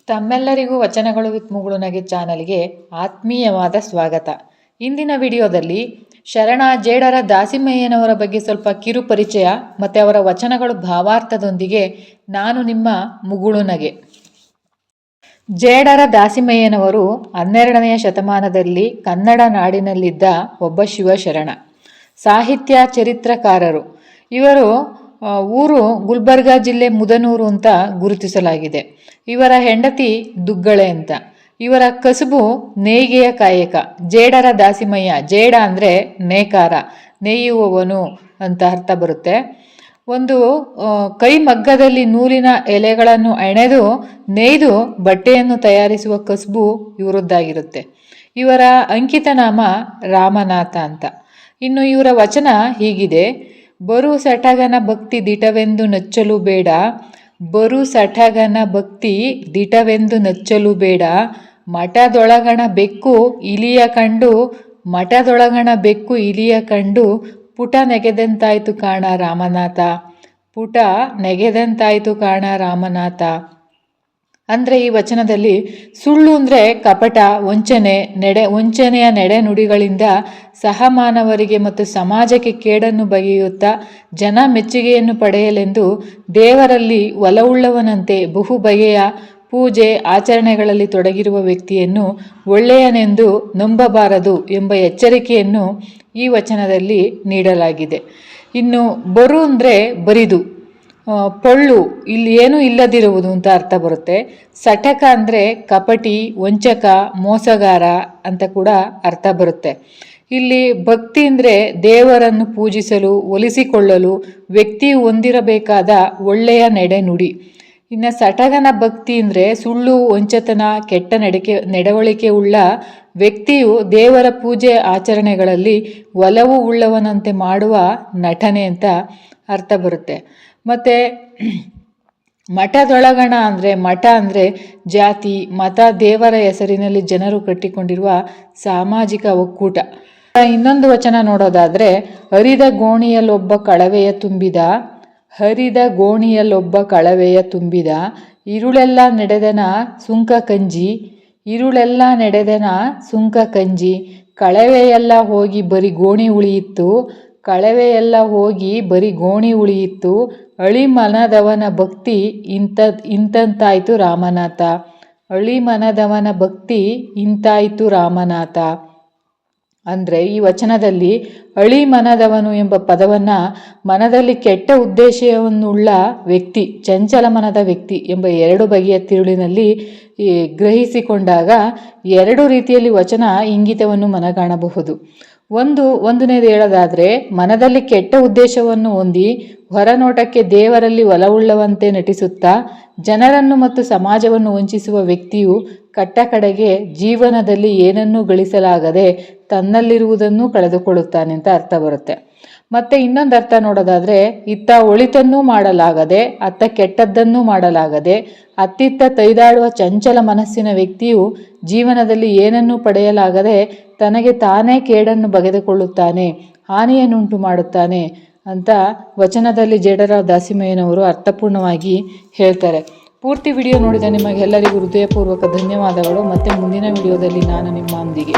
ತಮ್ಮೆಲ್ಲರಿಗೂ ವಚನಗಳು ವಿತ್ ಮುಗುಳುನಗೆ ಚಾನಲ್ಗೆ ಆತ್ಮೀಯವಾದ ಸ್ವಾಗತ. ಇಂದಿನ ವಿಡಿಯೋದಲ್ಲಿ ಶರಣ ಜೇಡರ ದಾಸಿಮಯ್ಯನವರ ಬಗ್ಗೆ ಸ್ವಲ್ಪ ಕಿರು ಪರಿಚಯ ಮತ್ತು ಅವರ ವಚನಗಳು ಭಾವಾರ್ಥದೊಂದಿಗೆ ನಾನು ನಿಮ್ಮ ಮುಗುಳುನಗೆ. ಜೇಡರ ದಾಸಿಮಯ್ಯನವರು 12ನೆಯ ಶತಮಾನದಲ್ಲಿ ಕನ್ನಡ ನಾಡಿನಲ್ಲಿದ್ದ ಒಬ್ಬ ಶಿವಶರಣ, ಸಾಹಿತ್ಯ ಚರಿತ್ರಕಾರರು. ಇವರು ಊರು ಗುಲ್ಬರ್ಗಾ ಜಿಲ್ಲೆ ಮುದನೂರು ಅಂತ ಗುರುತಿಸಲಾಗಿದೆ. ಇವರ ಹೆಂಡತಿ ದುಗ್ಗಳೆ ಅಂತ. ಇವರ ಕಸುಬು ನೇಯ್ಗೆಯ ಕಾಯಕ. ಜೇಡರ ದಾಸಿಮಯ್ಯ, ಜೇಡ ಅಂದರೆ ನೇಕಾರ, ನೇಯುವವನು ಅಂತ ಅರ್ಥ ಬರುತ್ತೆ. ಒಂದು ಕೈ ಮಗ್ಗದಲ್ಲಿ ನೂಲಿನ ಎಲೆಗಳನ್ನು ಎಣೆದು ನೇಯ್ದು ಬಟ್ಟೆಯನ್ನು ತಯಾರಿಸುವ ಕಸುಬು ಇವರದ್ದಾಗಿರುತ್ತೆ. ಇವರ ಅಂಕಿತ ನಾಮ ರಾಮನಾಥ ಅಂತ. ಇನ್ನು ಇವರ ವಚನ ಹೀಗಿದೆ: ಬರು ಸಠಗನ ಭಕ್ತಿ ದಿಟವೆಂದು ನಚ್ಚಲು ಬೇಡ, ಬರು ಸಠಗನ ಭಕ್ತಿ ದಿಟವೆಂದು ನಚ್ಚಲು ಬೇಡ, ಮಠದೊಳಗಣ ಬೆಕ್ಕು ಇಲಿಯ ಕಂಡು, ಮಠದೊಳಗಣ ಬೆಕ್ಕು ಇಲಿಯ ಕಂಡು, ಪುಟ ನೆಗೆದಂತಾಯ್ತು ಕಾಣ ರಾಮನಾಥ, ಪುಟ ನೆಗೆದಂತಾಯ್ತು ಕಾಣ ರಾಮನಾಥ. ಅಂದರೆ ಈ ವಚನದಲ್ಲಿ ಸುಳ್ಳು ಅಂದರೆ ಕಪಟ, ವಂಚನೆಯ ನಡೆನುಡಿಗಳಿಂದ ಸಹಮಾನವರಿಗೆ ಮತ್ತು ಸಮಾಜಕ್ಕೆ ಕೇಡನ್ನು ಬಗೆಯುತ್ತಾ ಜನ ಮೆಚ್ಚುಗೆಯನ್ನು ಪಡೆಯಲೆಂದು ದೇವರಲ್ಲಿ ಒಲವುಳ್ಳವನಂತೆ ಬಹು ಬಗೆಯ ಪೂಜೆ ಆಚರಣೆಗಳಲ್ಲಿ ತೊಡಗಿರುವ ವ್ಯಕ್ತಿಯನ್ನು ಒಳ್ಳೆಯನೆಂದು ನಂಬಬಾರದು ಎಂಬ ಎಚ್ಚರಿಕೆಯನ್ನು ಈ ವಚನದಲ್ಲಿ ನೀಡಲಾಗಿದೆ. ಇನ್ನು ಬರು ಅಂದರೆ ಬರಿದು, ಪೊಳ್ಳು ಇಲ್ಲಿ ಏನೂ ಇಲ್ಲದಿರುವುದು ಅಂತ ಅರ್ಥ ಬರುತ್ತೆ. ಸಠಕ ಅಂದರೆ ಕಪಟಿ, ವಂಚಕ, ಮೋಸಗಾರ ಅಂತ ಕೂಡ ಅರ್ಥ ಬರುತ್ತೆ. ಇಲ್ಲಿ ಭಕ್ತಿ ಅಂದರೆ ದೇವರನ್ನು ಪೂಜಿಸಲು, ಒಲಿಸಿಕೊಳ್ಳಲು ವ್ಯಕ್ತಿಯು ಹೊಂದಿರಬೇಕಾದ ಒಳ್ಳೆಯ ನಡೆನುಡಿ. ಇನ್ನು ಸಠಗನ ಭಕ್ತಿ ಅಂದರೆ ಸುಳ್ಳು, ವಂಚತನ, ಕೆಟ್ಟ ನಡವಳಿಕೆ ಉಳ್ಳ ವ್ಯಕ್ತಿಯು ದೇವರ ಪೂಜೆ ಆಚರಣೆಗಳಲ್ಲಿ ಒಲವು ಉಳ್ಳವನಂತೆ ಮಾಡುವ ನಟನೆ ಅಂತ ಅರ್ಥ ಬರುತ್ತೆ. ಮತ್ತು ಮಠದೊಳಗಣ ಅಂದರೆ, ಮಠ ಅಂದರೆ ಜಾತಿ, ಮತ, ದೇವರ ಹೆಸರಿನಲ್ಲಿ ಜನರು ಕಟ್ಟಿಕೊಂಡಿರುವ ಸಾಮಾಜಿಕ ಒಕ್ಕೂಟ. ಇನ್ನೊಂದು ವಚನ ನೋಡೋದಾದರೆ, ಹರಿದ ಗೋಣಿಯಲ್ಲೊಬ್ಬ ಕಳವೆಯ ತುಂಬಿದ, ಹರಿದ ಗೋಣಿಯಲ್ಲೊಬ್ಬ ಕಳವೆಯ ತುಂಬಿದ, ಇರುಳೆಲ್ಲ ನಡೆದನ ಸುಂಕ ಕಂಜಿ, ಇರುಳೆಲ್ಲ ನಡೆದನ ಸುಂಕ ಕಂಜಿ, ಕಳವೆಯೆಲ್ಲ ಹೋಗಿ ಬರೀ ಗೋಣಿ ಉಳಿಯಿತು, ಕಳವೆಯೆಲ್ಲ ಹೋಗಿ ಬರೀ ಗೋಣಿ ಉಳಿಯಿತು, ಅಳಿಮನದವನ ಭಕ್ತಿ ಇಂತಾಯ್ತು ರಾಮನಾಥ, ಅಳಿಮನದವನ ಭಕ್ತಿ ಇಂತಾಯ್ತು ರಾಮನಾಥ. ಅಂದರೆ ಈ ವಚನದಲ್ಲಿ ಅಳಿಮನದವನು ಎಂಬ ಪದವನ್ನು ಮನದಲ್ಲಿ ಕೆಟ್ಟ ಉದ್ದೇಶವನ್ನುಳ್ಳ ವ್ಯಕ್ತಿ, ಚಂಚಲ ಮನದ ವ್ಯಕ್ತಿ ಎಂಬ ಎರಡು ಬಗೆಯ ತಿರುಳಿನಲ್ಲಿ ಗ್ರಹಿಸಿಕೊಂಡಾಗ ಎರಡು ರೀತಿಯಲ್ಲಿ ವಚನ ಇಂಗಿತವನ್ನು ಮನಗಾಣಬಹುದು. ಒಂದನೇದು ಹೇಳೋದಾದರೆ, ಮನದಲ್ಲಿ ಕೆಟ್ಟ ಉದ್ದೇಶವನ್ನು ಹೊಂದಿ ಹೊರನೋಟಕ್ಕೆ ದೇವರಲ್ಲಿ ಒಲವುಳ್ಳವಂತೆ ನಟಿಸುತ್ತಾ ಜನರನ್ನು ಮತ್ತು ಸಮಾಜವನ್ನು ವಂಚಿಸುವ ವ್ಯಕ್ತಿಯು ಕಟ್ಟ ಕಡೆಗೆ ಜೀವನದಲ್ಲಿ ಏನನ್ನೂ ಗಳಿಸಲಾಗದೆ ತನ್ನಲ್ಲಿರುವುದನ್ನು ಕಳೆದುಕೊಳ್ಳುತ್ತಾನೆ ಅಂತ ಅರ್ಥ ಬರುತ್ತೆ. ಮತ್ತೆ ಇನ್ನೊಂದು ಅರ್ಥ ನೋಡೋದಾದರೆ, ಇತ್ತ ಒಳಿತನ್ನೂ ಮಾಡಲಾಗದೆ ಅತ್ತ ಕೆಟ್ಟದ್ದನ್ನೂ ಮಾಡಲಾಗದೆ ಅತ್ತಿತ್ತ ತೈದಾಡುವ ಚಂಚಲ ಮನಸ್ಸಿನ ವ್ಯಕ್ತಿಯು ಜೀವನದಲ್ಲಿ ಏನನ್ನೂ ಪಡೆಯಲಾಗದೆ ತನಗೆ ತಾನೇ ಕೇಡನ್ನು ಬಗೆದುಕೊಳ್ಳುತ್ತಾನೆ, ಹಾನಿಯನ್ನುಂಟು ಮಾಡುತ್ತಾನೆ ಅಂತ ವಚನದಲ್ಲಿ ಜೇಡರ ದಾಸಿಮಯ್ಯನವರು ಅರ್ಥಪೂರ್ಣವಾಗಿ ಹೇಳ್ತಾರೆ. ಪೂರ್ತಿ ವಿಡಿಯೋ ನೋಡಿದ ನಿಮಗೆಲ್ಲರಿಗೂ ಹೃದಯಪೂರ್ವಕ ಧನ್ಯವಾದಗಳು. ಮತ್ತೆ ಮುಂದಿನ ವಿಡಿಯೋದಲ್ಲಿ ನಾನು ನಿಮ್ಮೊಂದಿಗೆ